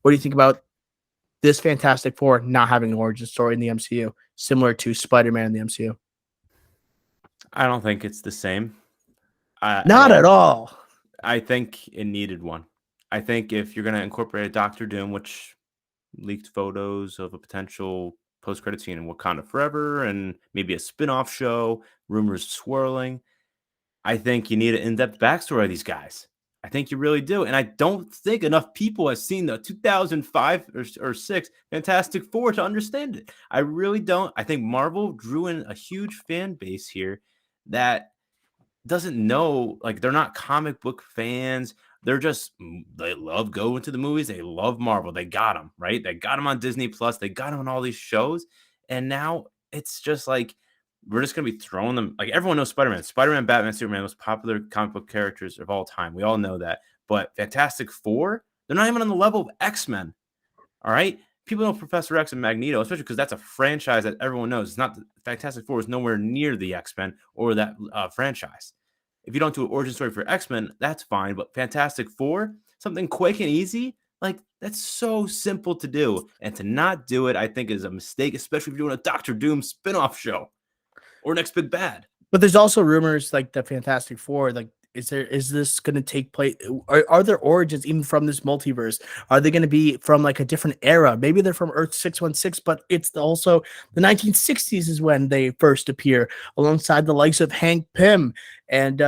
What do you think about this Fantastic Four not having an origin story in the MCU, similar to Spider-Man in the MCU? I don't think it's the same at Not at all. all. I think it needed one. I think if you're going to incorporate a Doctor Doom, which leaked photos of a potential post-credit scene in Wakanda Forever and maybe a spin-off show, rumors swirling, I think you need an in-depth backstory of these guys. I think you really do. And I don't think enough people have seen the 2005 or 6 Fantastic Four to understand it. I really don't. I think Marvel drew in a huge fan base here that doesn't know, like, they're not comic book fans. They're just, they love going to the movies. They love Marvel. They got them, right? They got them on Disney Plus. They got them on all these shows. And now it's just like, we're just going to be throwing them. Like, everyone knows Spider-Man. Spider-Man, Batman, Superman, most popular comic book characters of all time. We all know that. But Fantastic Four, they're not even on the level of X-Men. All right? People know Professor X and Magneto, especially because that's a franchise that everyone knows. It's not, Fantastic Four is nowhere near the X-Men or that franchise. If you don't do an origin story for X-Men, that's fine. But Fantastic Four, something quick and easy, like, that's so simple to do. And to not do it, I think, is a mistake, especially if you're doing a Doctor Doom spinoff show or Next Big Bad. But there's also rumors like the Fantastic Four, like is this going to take place? Are there origins even from this multiverse? Are they going to be from like a different era? Maybe they're from Earth 616, but it's also the 1960s is when they first appear alongside the likes of Hank Pym and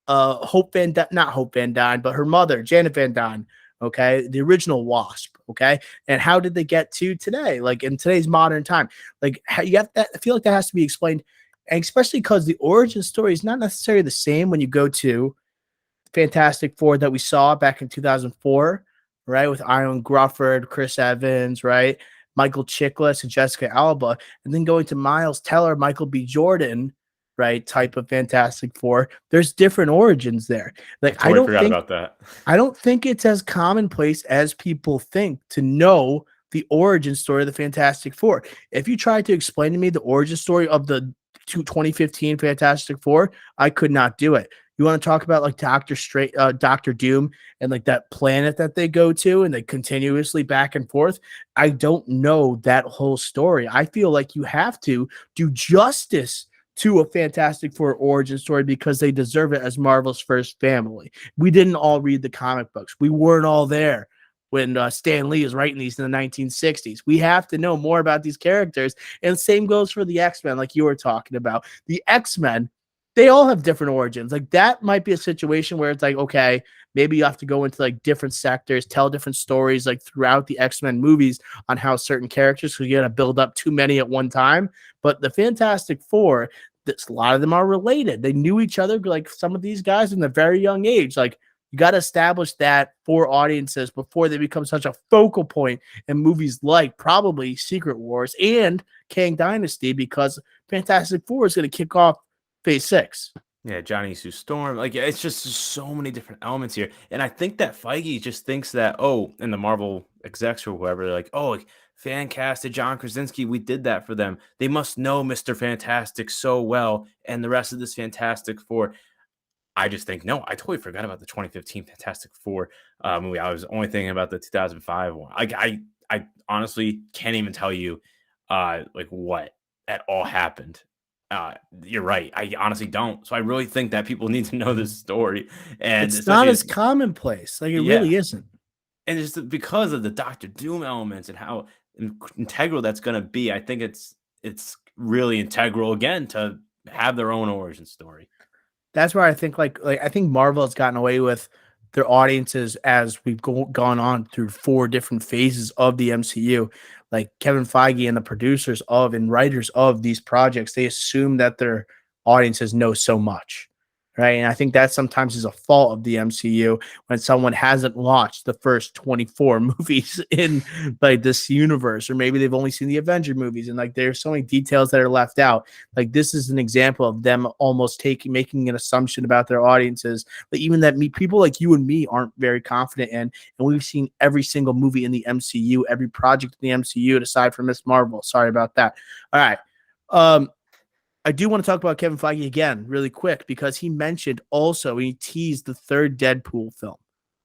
Hope Van Dyne, not Hope Van Dyne, but her mother, Janet Van Dyne. Okay, the original Wasp. Okay, and how did they get to today? Like in today's modern time, like you have that. I feel like that has to be explained, and especially because the origin story is not necessarily the same when you go to Fantastic Four that we saw back in 2004, right? With Iron Grufford, Chris Evans, right? Michael Chiklis and Jessica Alba, and then going to Miles Teller, Michael B. Jordan, right? Type of Fantastic Four. There's different origins there. I Like totally forgot about that. I don't think it's as commonplace as people think to know the origin story of the Fantastic Four. If you tried to explain to me the origin story of the 2015 Fantastic Four, I could not do it. You want to talk about like Doctor Doom and like that planet that they go to and they continuously back and forth. I don't know that whole story. I feel like you have to do justice to a Fantastic Four origin story because they deserve it as Marvel's first family. We didn't all read the comic books. We weren't all there when Stan Lee is writing these in the 1960s. We have to know more about these characters. And same goes for the X-Men, like you were talking about. The X-Men, they all have different origins. Like that might be a situation where it's like, okay, maybe you have to go into like different sectors, tell different stories like throughout the X-Men movies on how certain characters, because you got to build up too many at one time. But the Fantastic Four, a lot of them are related. They knew each other, like some of these guys in a very young age. Like you got to establish that for audiences before they become such a focal point in movies like probably Secret Wars and Kang Dynasty, because Fantastic Four is going to kick off Phase 6. Yeah, Johnny Sue Storm. Like, it's just so many different elements here. And I think that Feige just thinks that, oh, and the Marvel execs or whoever, they're like, oh, like, fan casted John Krasinski. We did that for them. They must know Mr. Fantastic so well. And the rest of this Fantastic Four. I just think, no, I totally forgot about the 2015 Fantastic Four movie. I was only thinking about the 2005 one. I honestly can't even tell you like what at all happened. You're right. I honestly don't. So I really think that people need to know this story. And it's not as commonplace. Like it really isn't. And just because of the Doctor Doom elements and how integral that's going to be, I think it's really integral again to have their own origin story. That's where I think like I think Marvel has gotten away with their audiences as we've gone on through 4 different phases of the MCU. Like Kevin Feige and the producers of and writers of these projects, they assume that their audiences know so much. Right. And I think that sometimes is a fault of the MCU when someone hasn't watched the first 24 movies in like this universe, or maybe they've only seen the Avenger movies. And like there's so many details that are left out. Like this is an example of them almost making an assumption about their audiences, but even that people like you and me aren't very confident in. And we've seen every single movie in the MCU, every project in the MCU, aside from Miss Marvel. Sorry about that. All right. I do want to talk about Kevin Feige again really quick because he mentioned also, he teased the 3rd Deadpool film.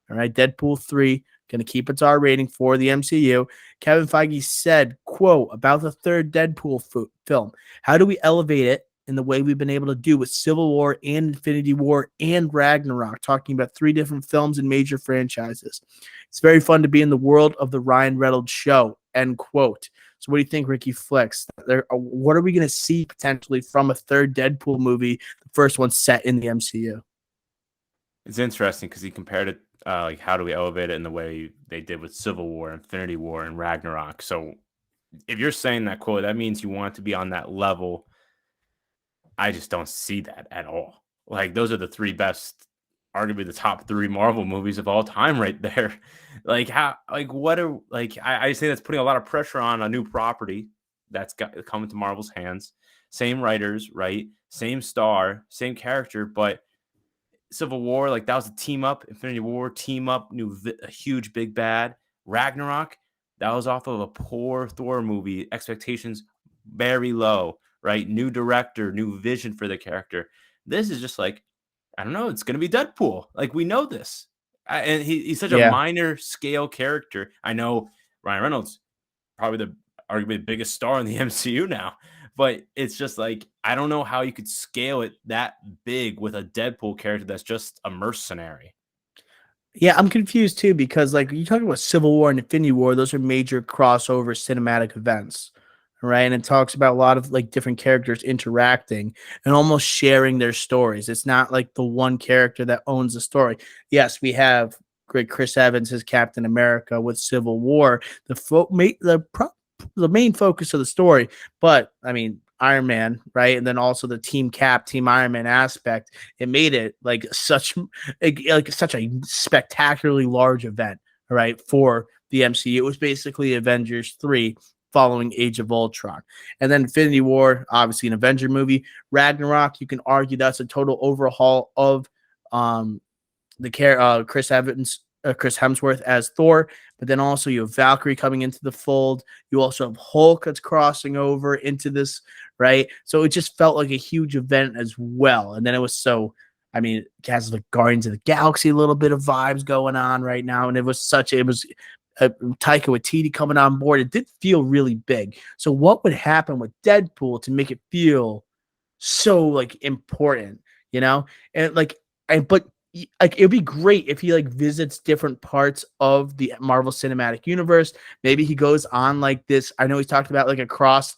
All right. Deadpool 3 going to keep its R rating for the MCU. Kevin Feige said, quote, about the third Deadpool film, how do we elevate it in the way we've been able to do with Civil War and Infinity War and Ragnarok, talking about 3 different films and major franchises. It's very fun to be in the world of the Ryan Reynolds show, end quote. So what do you think, Ricky Flex? What are we going to see potentially from a third Deadpool movie, the first one set in the MCU? It's interesting because he compared it, like, how do we elevate it in the way they did with Civil War, Infinity War, and Ragnarok. So if you're saying that quote, that means you want it to be on that level. I just don't see that at all. Like, those are the 3 best, arguably the top 3 Marvel movies of all time right there. Like, how, like, what are, like, I say that's putting a lot of pressure on a new property that's got coming to Marvel's hands. Same writers, right? Same star, same character, but Civil War, like, that was a team up. Infinity War, team up, a huge big bad. Ragnarok, that was off of a poor Thor movie. Expectations very low, right? New director, new vision for the character. This is just like, I don't know, it's going to be Deadpool. Like, we know this. And he's such a Yeah. minor scale character. I know Ryan Reynolds, probably arguably the biggest star in the MCU now. But it's just like, I don't know how you could scale it that big with a Deadpool character that's just a mercenary. Yeah, I'm confused too because like you talk about Civil War and Infinity War, those are major crossover cinematic events, right? And it talks about a lot of like different characters interacting and almost sharing their stories. It's not like the one character that owns the story. Yes, we have great Chris Evans as Captain America with Civil War, the main focus of the story. But I mean, Iron Man, right? And then also the Team Iron Man aspect. It made it like such a spectacularly large event, right? For the MCU. It was basically Avengers 3 following Age of Ultron. And then Infinity War, obviously an Avenger movie. Ragnarok, you can argue that's a total overhaul of Chris Hemsworth as Thor, but then also you have Valkyrie coming into the fold. You also have Hulk that's crossing over into this, right? So it just felt like a huge event as well. And then it was I mean, it has like Guardians of the Galaxy, a little bit of vibes going on right now, and it was Taika Waititi coming on board. It did feel really big. So what would happen with Deadpool to make it feel so like important, you know? And like, but like it'd be great if he like visits different parts of the Marvel Cinematic Universe. Maybe he goes on like this. I know he's talked about like a cross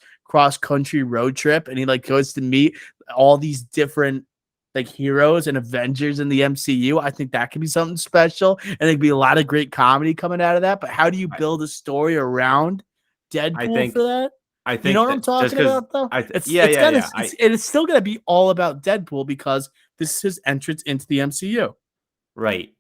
country road trip, and he like goes to meet all these different like heroes and Avengers in the MCU. I think that could be something special, and there'd be a lot of great comedy coming out of that. But how do you build a story around I Deadpool for think that? I You know think what I'm that just talking because about, though? yeah, yeah, yeah. It's still gonna be all about Deadpool because this is his entrance into the MCU. Right.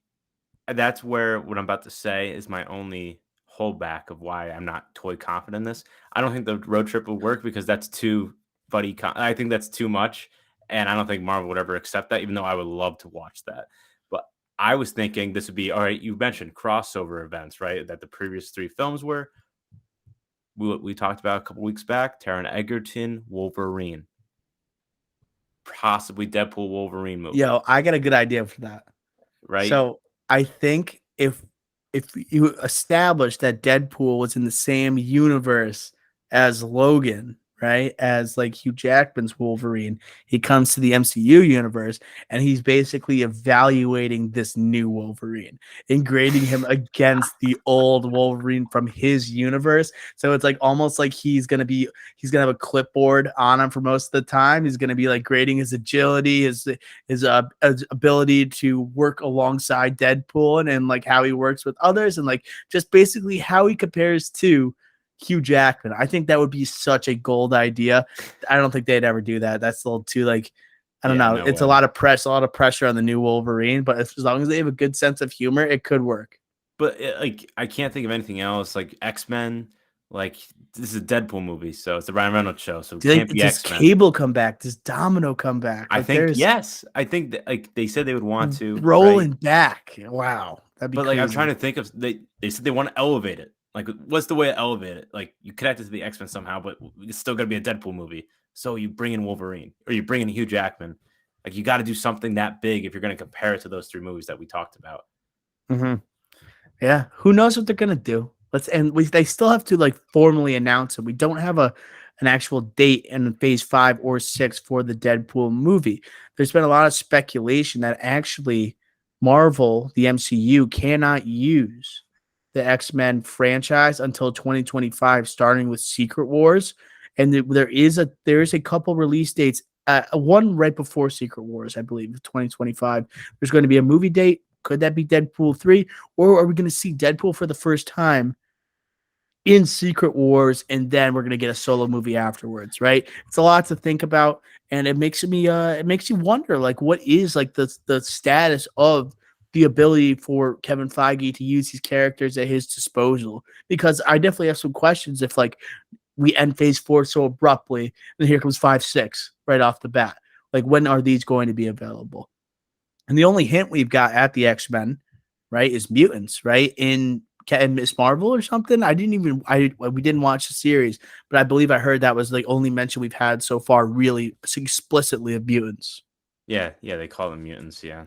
That's where what I'm about to say is my only holdback of why I'm not totally confident in this. I don't think the road trip will work because that's too I think that's too much, and I don't think Marvel would ever accept that, even though I would love to watch that. But I was thinking this would be all right. You mentioned crossover events, right? That the previous 3 films were. We talked about a couple weeks back. Taron Egerton, Wolverine, possibly Deadpool Wolverine movie, Yo, I got a good idea for that. right? So I think if you establish that Deadpool was in the same universe as Logan, right? As like Hugh Jackman's Wolverine, he comes to the MCU universe and he's basically evaluating this new Wolverine and grading him against the old Wolverine from his universe. So it's like almost like he's gonna have a clipboard on him for most of the time. He's gonna be like grading his agility, his ability to work alongside Deadpool and like how he works with others and like just basically how he compares to Hugh Jackman. I think that would be such a gold idea. I don't think they'd ever do that. That's a little too like I don't Yeah, know. no It's way. a lot of pressure on the new Wolverine, but as long as they have a good sense of humor, it could work. But like, I can't think of anything else. Like X-Men, like, this is a Deadpool movie, so it's the Ryan Reynolds show, so it can't be Does X-Men. Cable come back? Does Domino come back? I Like think there's yes. I think that, like, they said they would want to, right? rolling back. Wow, that'd be But like, I'm trying crazy. to think of they said they want to elevate it. Like, what's the way to elevate it? Like, you connect it to the X-Men somehow, but it's still gonna be a Deadpool movie. So you bring in Wolverine or you bring in Hugh Jackman. Like, you got to do something that big if you're gonna compare it to those 3 movies that we talked about. Mm-hmm. Yeah, who knows what they're gonna do? They still have to like formally announce it. We don't have an actual date in phase 5 or 6 for the Deadpool movie. There's been a lot of speculation that actually Marvel, the MCU, cannot use the X-Men franchise until 2025, starting with Secret Wars. And there is a couple release dates. One right before Secret Wars, I believe, 2025. There's going to be a movie date. Could that be Deadpool 3? Or are we going to see Deadpool for the first time in Secret Wars, and then we're gonna get a solo movie afterwards, right? It's a lot to think about, and it makes you wonder, like, what is like the status of the ability for Kevin Feige to use these characters at his disposal? Because I definitely have some questions if like we end phase 4 so abruptly, and here comes 5, 6 right off the bat. Like, when are these going to be available? And the only hint we've got at the X-Men, right, is mutants, right? In Miss Marvel or something. We didn't watch the series, but I believe I heard that was the only mention we've had so far, really explicitly, of mutants. Yeah, they call them mutants. Yeah,